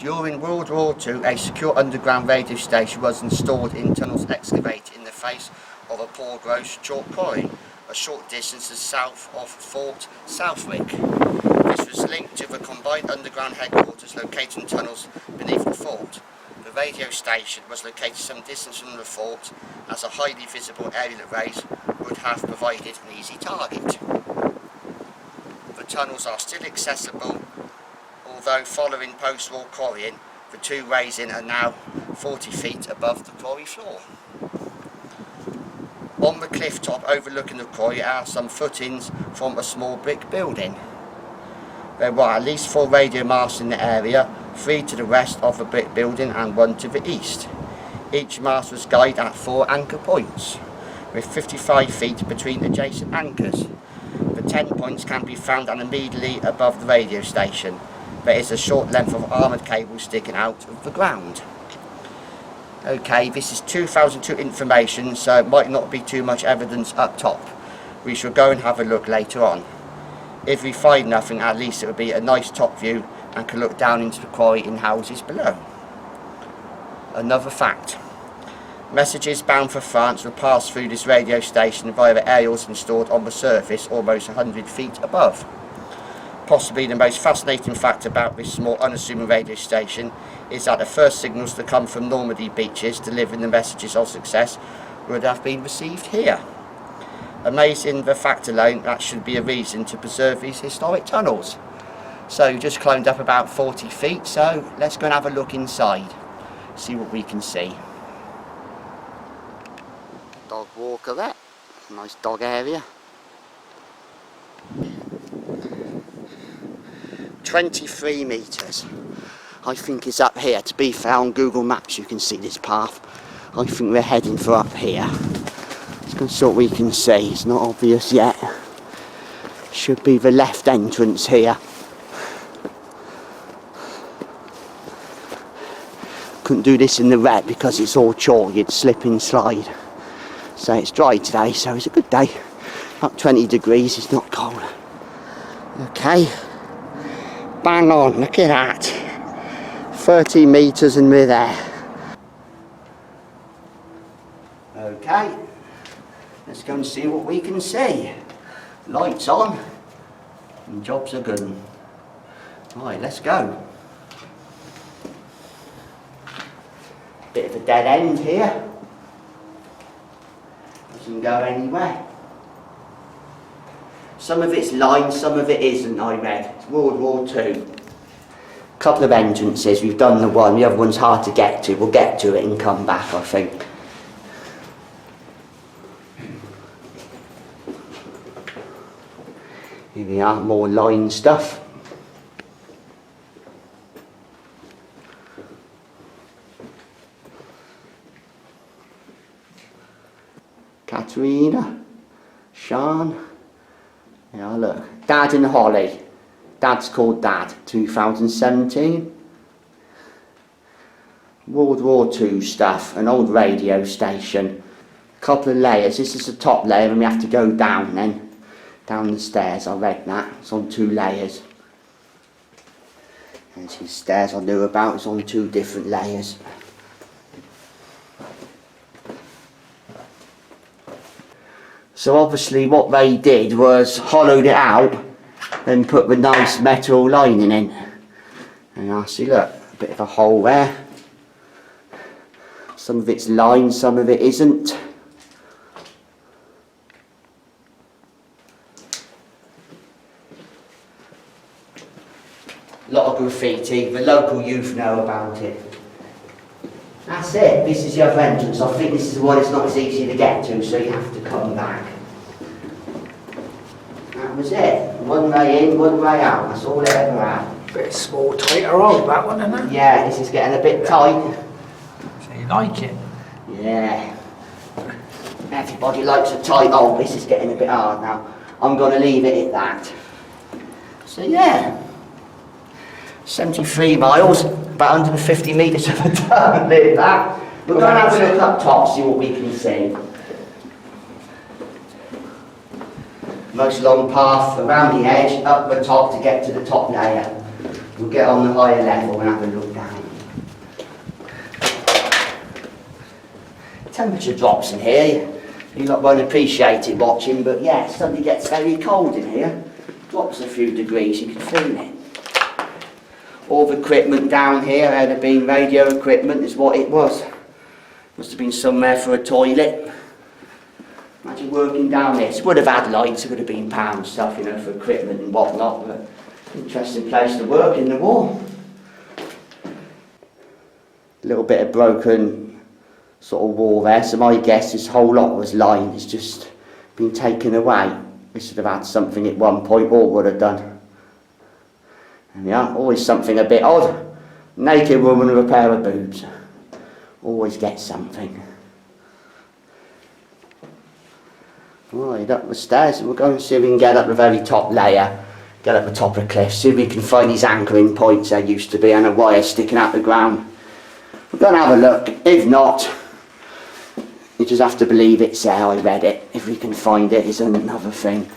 During World War II, a secure underground radio station was installed in tunnels excavated in the face of a Paulsgrove Chalk Quarry, a short distance to the south of Fort Southwick. This was linked to the combined underground headquarters located in tunnels beneath the fort. The radio station was located some distance from the fort, as a highly visible aerial rays would have provided an easy target. The tunnels are still accessible, although following post-war quarrying, the two raising are now 40 feet above the quarry floor. On the cliff top overlooking the quarry are some footings from a small brick building. There were at least 4 radio masts in the area, 3 to the west of the brick building and 1 to the east. Each mast was guided at 4 anchor points, with 55 feet between adjacent anchors. The 10 points can be found immediately above the radio station. There is a short length of armoured cable sticking out of the ground. Okay, this is 2002 information, so it might not be too much evidence up top. We shall go and have a look later on. If we find nothing, at least it will be a nice top view and can look down into the quarry in houses below. Another fact. Messages bound for France will pass through this radio station via the aerials installed on the surface almost 100 feet above. Possibly the most fascinating fact about this small unassuming radio station is that the first signals to come from Normandy beaches delivering the messages of success would have been received here. Amazing the fact alone, that should be a reason to preserve these historic tunnels. So you just climbed up about 40 feet, so let's go and have a look inside, see what we can see. Dog walker there, nice dog area. 23 metres. I think it's up here. To be fair, on Google Maps you can see this path. I think we're heading for up here. Let's go see what we can see. It's not obvious yet. Should be the left entrance here. Couldn't do this in the wet because it's all chalk. You'd slip and slide. So it's dry today, so it's a good day. About 20 degrees, it's not cold. Okay. Bang on, look at that. 30 metres and we're there. Okay, let's go and see what we can see. Lights on and jobs are good. Right, let's go. Bit of a dead end here. Doesn't go anywhere. Some of it's lined, some of it isn't, I read. It's World War II. Couple of entrances, we've done the one, the other one's hard to get to. We'll get to it and come back, I think. Here we are, more lined stuff. Katerina, Sean. Yeah, look. Dad and Holly. Dad's called Dad. 2017. World War II stuff. An old radio station. Couple of layers. This is the top layer and we have to go down then. Down the stairs. I read that. It's on 2 layers. There's his stairs I knew about. It's on 2 different layers. So obviously what they did was hollowed it out and put the nice metal lining in. And I see, look, a bit of a hole there. Some of it's lined, some of it isn't. A lot of graffiti, the local youth know about it. That's it, this is the other entrance. I think this is the one it's not as easy to get to, so you have to come back. That was it. One way in, one way out. That's all it ever had. Bit small, tighter hole, that one, isn't it? Yeah, this is getting a bit tight. So you like it? Yeah. Everybody likes a tight hole. This is getting a bit hard now. I'm going to leave it at that. So yeah. 73 miles, about 150 metres of a turn, live that. We're going to have a look up top, see what we can see. Nice long path around the edge, up the top to get to the top layer. We'll get on the higher level and have a look down. Temperature drops in here. You lot won't appreciate it watching, but yeah, it suddenly gets very cold in here. Drops a few degrees, you can feel it. All the equipment down here had been radio equipment, is what it was. Must have been somewhere for a toilet. Imagine working down this. Would have had lights, it would have been pound stuff, you know, for equipment and whatnot, but interesting place to work in the war. A little bit of broken sort of wall there, so my guess this whole lot was lined, it's just been taken away. We should have had something at one point, or would have done. And yeah, always something a bit odd. Naked woman with a pair of boobs. Always get something. Right, up the stairs, we'll go and see if we can get up the very top layer, get up the top of the cliff, see if we can find these anchoring points there used to be and a wire sticking out the ground. We're going to have a look. If not, you just have to believe it's there. I read it. If we can find it, is another thing.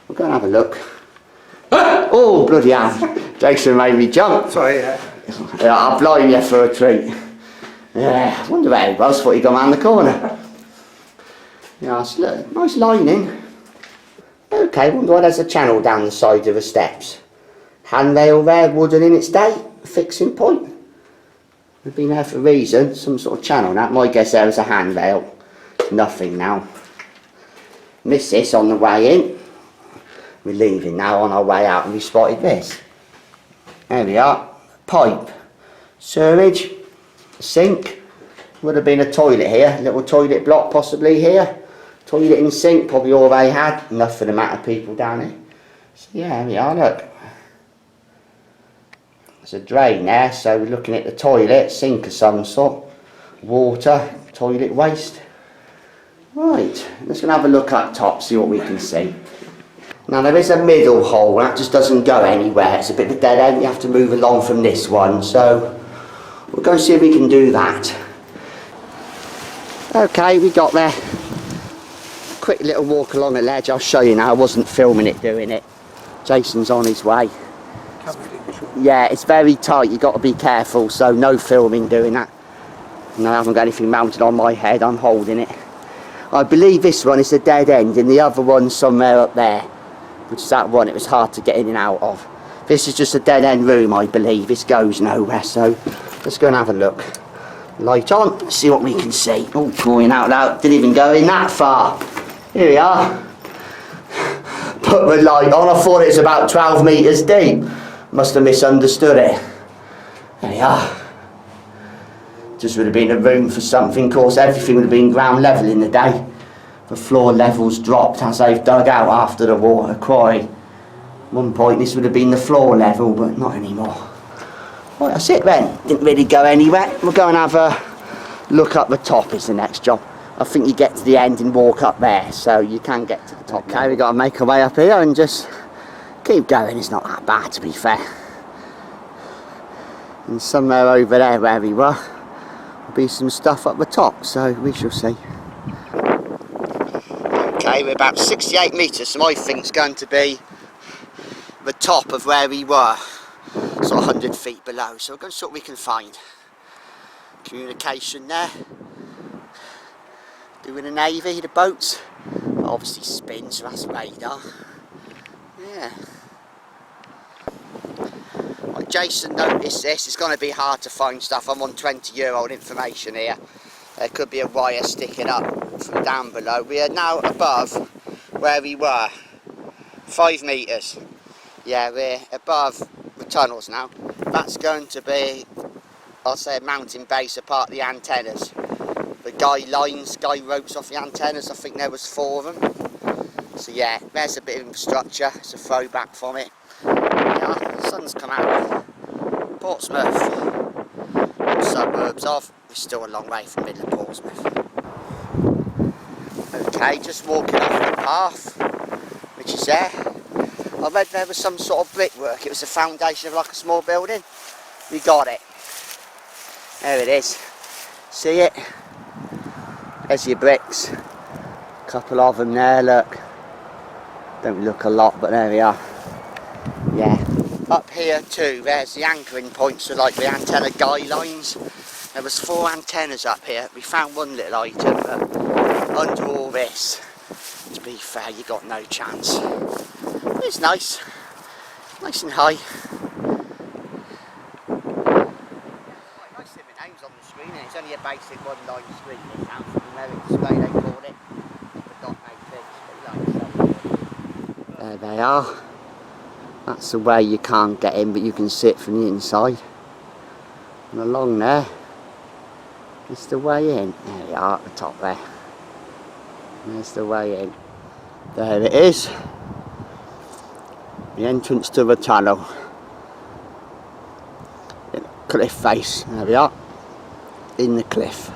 We're going to have a look. Oh, bloody hell. Jason made me jump. Sorry, yeah. Yeah, I'll blind you for a treat. Yeah, I wonder where he was, thought he'd gone round the corner. Yeah, look, nice lining. Okay, wonder why there's a channel down the side of the steps. Handrail there, wooden in its day, fixing point. We've been there for a reason, some sort of channel. That my guess there was a handrail. Nothing now. Missed this on the way in. We're leaving now on our way out and we spotted this. There we are. Pipe. Sewerage. Sink. Would have been a toilet here. A little toilet block possibly here. Toilet and sink, probably all they had. Enough for the amount of people down here. So yeah, there we are, look. There's a drain there, so we're looking at the toilet, sink of some sort. Water, toilet waste. Right, let's go and have a look up top, see what we can see. Now there is a middle hole, that just doesn't go anywhere. It's a bit of a dead end, you have to move along from this one. So we'll go and see if we can do that. Okay, we got there. Quick little walk along the ledge, I'll show you now. I wasn't filming it doing it. Jason's on his way. Yeah, it's very tight, you've got to be careful, so no filming doing that. No, I haven't got anything mounted on my head, I'm holding it. I believe this one is a dead end and the other one's somewhere up there, which is that one it was hard to get in and out of. This is just a dead end room, I believe. This goes nowhere, so let's go and have a look. Light on, see what we can see. Oh, crying out loud, didn't even go in that far. Here we are. Put the light on, I thought it was about 12 metres deep. Must have misunderstood it. There we are. Just would have been a room for something. Of course, everything would have been ground level in the day. The floor levels dropped as they've dug out after the water quarry. At one point this would have been the floor level, but not anymore. Right, that's it then. Didn't really go anywhere. We'll go and have a look up the top is the next job. I think you get to the end and walk up there, so you can get to the top. Okay, we've got to make our way up here and just keep going. It's not that bad, to be fair. And somewhere over there where we were will be some stuff up the top, so we shall see. Okay, we're about 68 metres, so I think it's going to be the top of where we were, sort of 100 feet below, so we're going to see what we can find. Communication there. Doing a navy, the boats obviously spin, so that's radar. Yeah. Like Jason noticed this, it's going to be hard to find stuff. I'm on 20-year-old information here. There could be a wire sticking up from down below. We are now above where we were, 5 metres. Yeah, we're above the tunnels now. That's going to be, I'll say, a mountain base apart the antennas. The guy ropes off the antennas, I think there was 4 of them. So yeah, there's a bit of infrastructure, it's a throwback from it. Yeah, the sun's come out. Portsmouth, suburbs of, we're still a long way from middle of Portsmouth. Okay, just walking off the path, which is there. I read there was some sort of brickwork, it was the foundation of like a small building. We got it. There it is. See it? There's your bricks. A couple of them there, look. Don't look a lot, but there we are. Yeah, Up here too, there's the anchoring points, so like the antenna guy lines. There was 4 antennas up here. We found one little item, but under all this, to be fair, you got no chance. It's nice and high. Nice different names on the screen, and it's only a basic one-line screen. This house, numeric display they call it. There they are. That's the way you can't get in, but you can sit from the inside. And along there is the way in. There we are at the top there. There's the way in. There it is. The entrance to the tunnel. Cliff face. There we are. In the cliff.